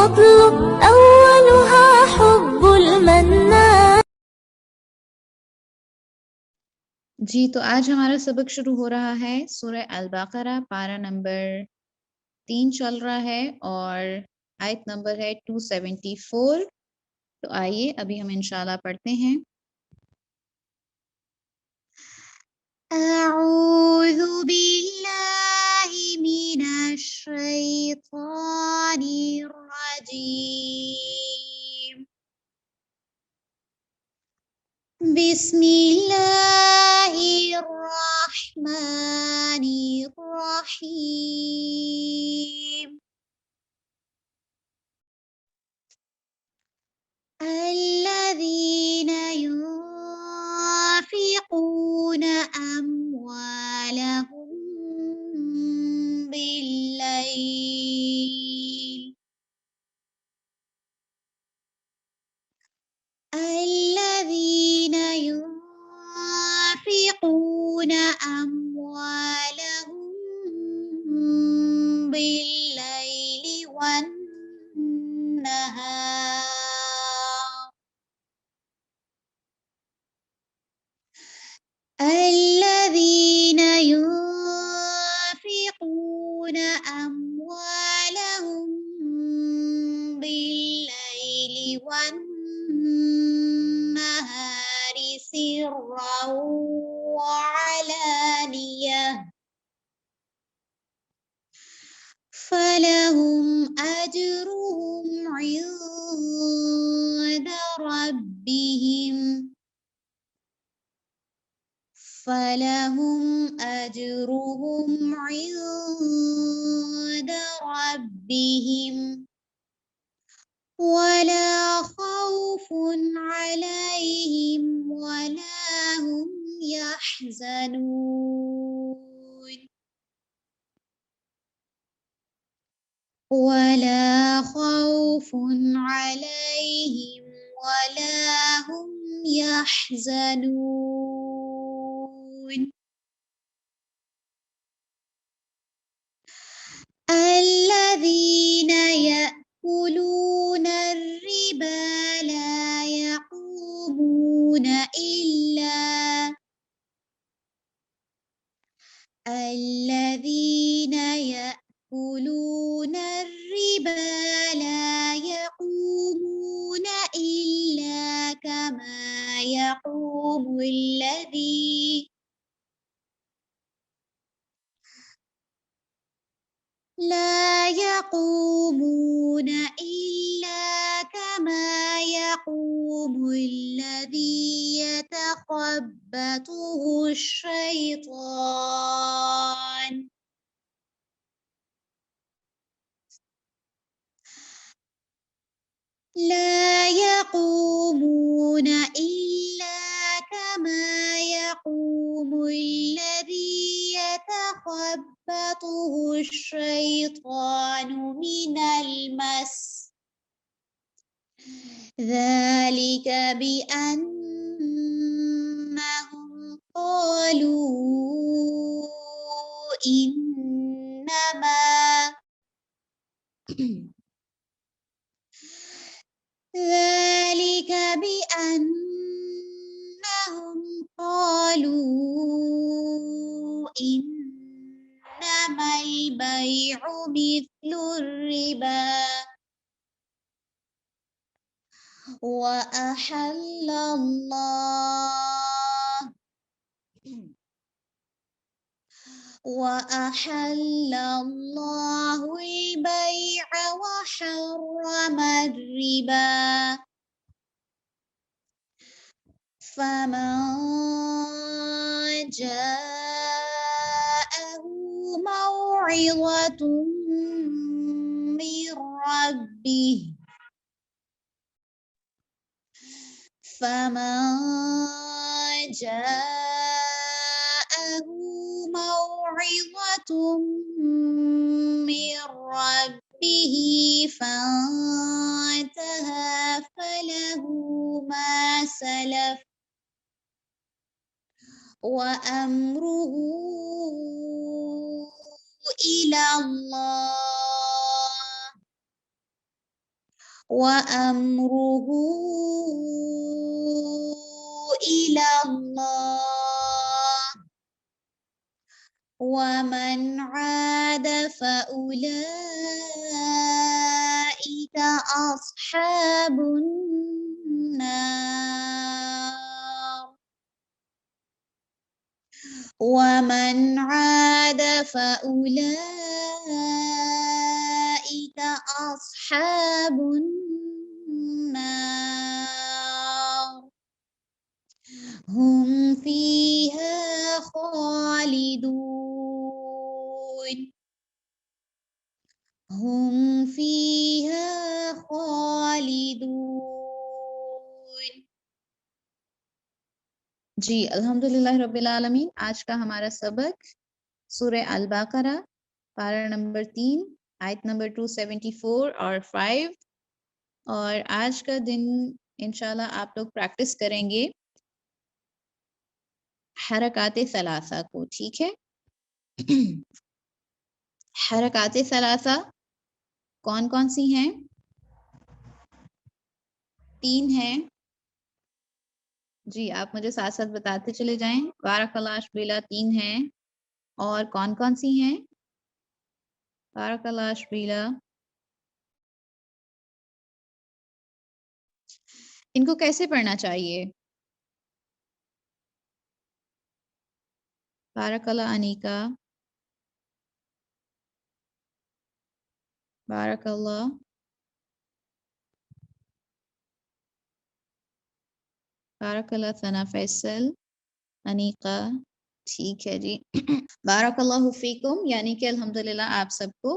الفضل أولها حب المنان. جی تو آج ہمارا سبق شروع ہو رہا ہے سورہ البقرہ، پارہ نمبر 3 چل رہا ہے اور آیت نمبر ہے 274۔ تو آئیے ابھی ہم انشاءاللہ پڑھتے ہیں۔ اعوذ باللہ من الشیطان الرجیم، بسم اللہ الرحمن الرحیم، الذين ينفقون أموالهم بالليل الذين ينفقون أموالهم بالليل والنهار الذين ينفقون أموالهم بالليل والنهار سرا وعلانية فلهم أجرهم عند ربهم فلهم أجرهم عند ربهم ولا خوف عليهم ولا هم يحزنون ولا خوف عليهم ولا هم يحزنون الذين يأكلون الربا لا يقومون إلا الذين يأكلون الربا لا يقومون إلا كما يقوم الذي لا يقومون إلا كما يقوم الذي يتخبطه الشيطان لا يقومون إلا كما يقوم الذي يتخبطه الشيطان من المس ذلك بأنهم قالوا إنما ذلك بأنهم قالوا إنما البيع مثل الربا وأحل الله البيع وحرم الربا فمن جاءه موعظة من ربه فانتهى فله ما سلف وأمره إلى الله وأمره إلى الله ومن عاد فأولئك أصحاب النار ومن عاد فأولئك أصحاب النار هم فيها خالدون هم فيها خالدون. جی الحمدللہ رب العالمین. آج کا ہمارا سبق سورہ البقرہ پارہ نمبر 3 آیت نمبر 274 اور 5. اور آج کا دن انشاءاللہ آپ لوگ پریکٹس کریں گے حرکات ثلاثہ کو. ٹھیک ہے. حرکات ثلاثہ کون کون سی ہیں؟ 3 ہیں. جی آپ مجھے ساتھ ساتھ بتاتے چلے جائیں. بارک اللہ اشبیلا 3 ہیں. اور کون کون سی ہیں؟ بارک اللہ اشبیلا. ان کو کیسے پڑھنا چاہیے؟ بارک اللہ انیکا. بارک اللہ. بارک اللہ ثنا فیصل انیقا. ٹھیک ہے جی. بارک اللہ فیکم. یعنی کہ الحمدللہ آپ سب کو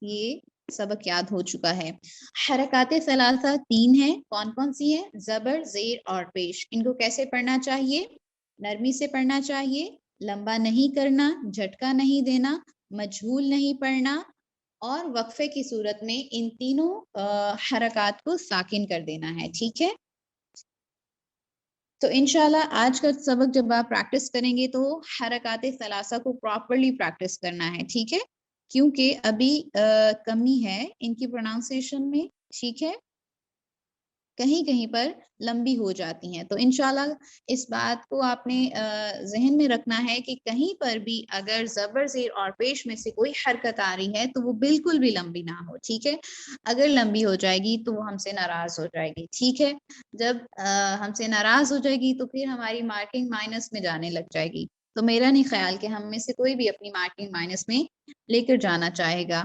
یہ سبق یاد ہو چکا ہے. حرکات ثلاثہ 3 ہیں. کون کون سی ہیں؟ زبر، زیر اور پیش. ان کو کیسے پڑھنا چاہیے؟ نرمی سے پڑھنا چاہیے، لمبا نہیں کرنا، جھٹکا نہیں دینا، مجہول نہیں پڑھنا، اور وقفے کی صورت میں ان تینوں حرکات کو ساکن کر دینا ہے. ٹھیک ہے. تو انشاءاللہ آج کا سبق جب آپ پریکٹس کریں گے تو حرکات ثلاثہ کو پراپرلی پریکٹس کرنا ہے. ٹھیک ہے. کیونکہ ابھی کمی ہے ان کی پروناؤنسیشن میں. ٹھیک ہے. کہیں کہیں پر لمبی ہو جاتی ہیں. تو انشاءاللہ اس بات کو آپ نے ذہن میں رکھنا ہے کہ کہیں پر بھی اگر زبر، زیر اور پیش میں سے کوئی حرکت آ رہی ہے تو وہ بالکل بھی لمبی نہ ہو. ٹھیک ہے. اگر لمبی ہو جائے گی تو وہ ہم سے ناراض ہو جائے گی. ٹھیک ہے. جب ہم سے ناراض ہو جائے گی تو پھر ہماری مارکنگ مائنس میں جانے لگ جائے گی. تو میرا نہیں خیال کہ ہم میں سے کوئی بھی اپنی مارکنگ مائنس میں لے کر جانا چاہے گا.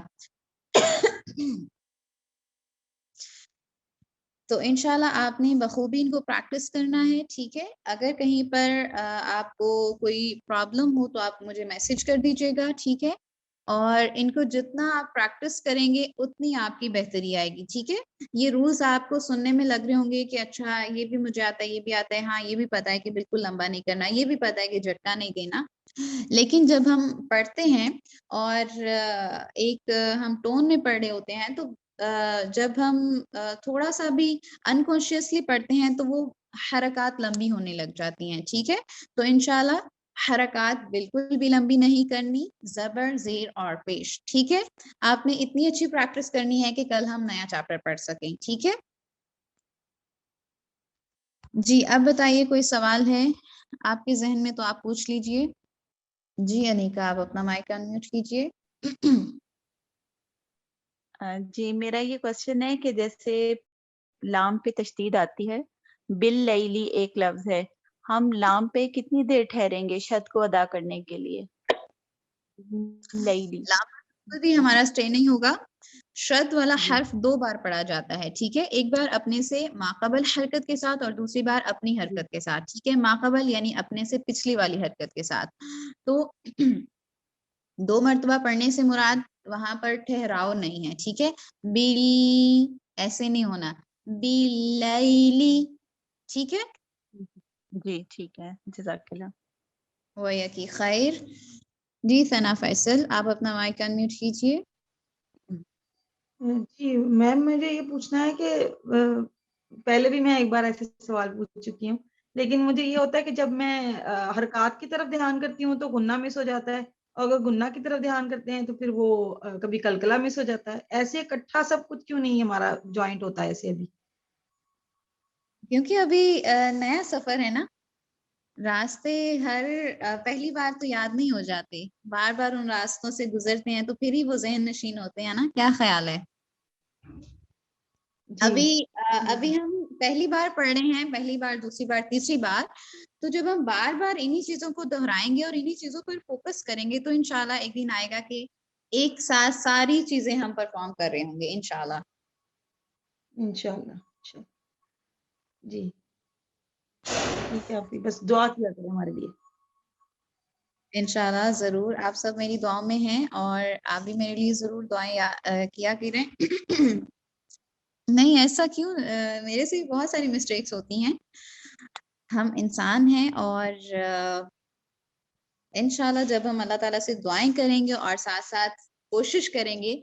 تو انشاءاللہ آپ نے بخوبی ان کو پریکٹس کرنا ہے. ٹھیک ہے. اگر کہیں پر آپ کو کوئی پرابلم ہو تو آپ مجھے میسج کر دیجیے گا. ٹھیک ہے. اور ان کو جتنا آپ پریکٹس کریں گے اتنی آپ کی بہتری آئے گی. ٹھیک ہے. یہ رولز آپ کو سننے میں لگ رہے ہوں گے کہ اچھا یہ بھی مجھے آتا ہے، یہ بھی آتا ہے. ہاں یہ بھی پتا ہے کہ بالکل لمبا نہیں کرنا، یہ بھی پتا ہے کہ جھٹکا نہیں دینا. لیکن جب ہم پڑھتے ہیں اور ایک ہم ٹون میں پڑھ رہے ہوتے ہیں تو جب ہم تھوڑا سا بھی انکانشیسلی پڑھتے ہیں تو وہ حرکات لمبی ہونے لگ جاتی ہیں. ٹھیک ہے. تو انشاءاللہ حرکات بالکل بھی لمبی نہیں کرنی، زبر، زیر اور پیش. ٹھیک ہے. آپ نے اتنی اچھی پریکٹس کرنی ہے کہ کل ہم نیا چیپٹر پڑھ سکیں. ٹھیک ہے. جی اب بتائیے کوئی سوال ہے آپ کے ذہن میں تو آپ پوچھ لیجئے. جی انیکا آپ اپنا مائک انمیوٹ کیجئے. جی میرا یہ کوشچن ہے کہ جیسے لام پہ تشدید آتی ہے، باللیلی ایک لفظ ہے، ہم لام پہ کتنی دیر ٹھہریں گے شد کو ادا کرنے کے لیے؟ لیلی لام پر بھی ہمارا سٹے نہیں ہوگا. شد والا حرف 2 بار پڑھا جاتا ہے. ٹھیک ہے. ایک بار اپنے سے ماقبل حرکت کے ساتھ اور دوسری بار اپنی حرکت کے ساتھ. ٹھیک ہے. ماقبل یعنی اپنے سے پچھلی والی حرکت کے ساتھ. تو 2 مرتبہ پڑھنے سے مراد وہاں پر ٹھہراؤ نہیں ہے. ٹھیک ہے. بیلی ایسے نہیں ہونا، بیلیلی. ٹھیک ہے. جی ٹھیک ہے. جزاک اللہ. وَيَكِ خیر. جی ثنا فیصل آپ اپنا مائک انمیوٹ کیجئے. جی میم مجھے یہ پوچھنا ہے کہ پہلے بھی میں ایک بار ایسے سوال پوچھ چکی ہوں، لیکن مجھے یہ ہوتا ہے کہ جب میں حرکات کی طرف دھیان کرتی ہوں تو غنہ مس ہو جاتا ہے، اور اگر گناہ کی طرف دھیان کرتے ہیں تو پھر وہ کبھی کلکلا مس ہو جاتا ہے. ایسے اکٹھا سب کچھ کیوں نہیں ہمارا جوائنٹ ہوتا ہے ایسے ابھی؟ کیونکہ ابھی نیا سفر ہے نا، راستے ہر پہلی بار تو یاد نہیں ہو جاتے، بار بار ان راستوں سے گزرتے ہیں تو پھر ہی وہ ذہن نشین ہوتے ہیں نا. کیا خیال ہے؟ جی ابھی ہم پہلی بار پڑھ رہے ہیں، پہلی بار، دوسری بار، تیسری بار، تو جب ہم بار بار انہی چیزوں کو دہرائیں گے اور انہی چیزوں پر فوکس کریں گے تو انشاءاللہ ایک دن آئے گا کہ ایک ساتھ ساری چیزیں ہم پرفارم کر رہے ہوں گے انشاءاللہ. انشاءاللہ. جی ٹھیک ہے، آپ بھی بس دعا کیا کریں ہمارے لیے. انشاءاللہ ضرور، آپ سب میری دعاؤں میں ہیں اور آپ بھی میرے لیے ضرور دعائیں کیا کریں. نہیں ایسا کیوں، میرے سے بہت ساری مسٹیکس ہوتی ہیں، ہم انسان ہیں، اور انشاءاللہ جب ہم اللہ تعالیٰ سے دعائیں کریں گے اور ساتھ ساتھ کوشش کریں گے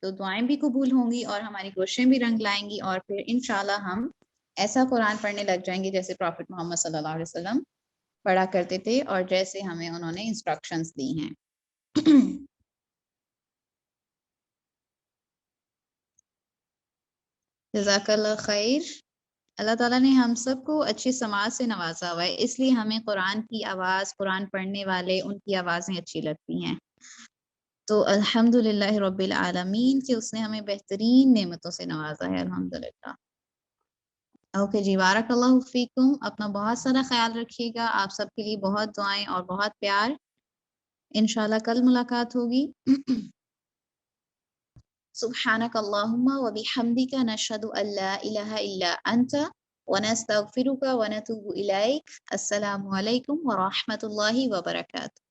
تو دعائیں بھی قبول ہوں گی اور ہماری کوششیں بھی رنگ لائیں گی، اور پھر انشاءاللہ ہم ایسا قرآن پڑھنے لگ جائیں گے جیسے پروفٹ محمد صلی اللہ علیہ وسلم پڑھا کرتے تھے اور جیسے ہمیں انہوں نے انسٹرکشنز دی ہیں. جزاک اللہ خیر. اللہ تعالیٰ نے ہم سب کو اچھی سماعت سے نوازا ہوا ہے، اس لیے ہمیں قرآن کی آواز، قرآن پڑھنے والے ان کی آوازیں اچھی لگتی ہیں. تو الحمدللہ رب العالمین کہ اس نے ہمیں بہترین نعمتوں سے نوازا ہے. الحمدللہ. اوکے جی، بارک اللہ فیکم. اپنا بہت سارا خیال رکھیے گا. آپ سب کے لیے بہت دعائیں اور بہت پیار. انشاءاللہ کل ملاقات ہوگی. سبحانک اللہم و بحمدک نشہد ان لا الہ الا انت ونستغفرک ونتوب الیک. السلام علیکم ورحمۃ اللہ وبرکاتہ.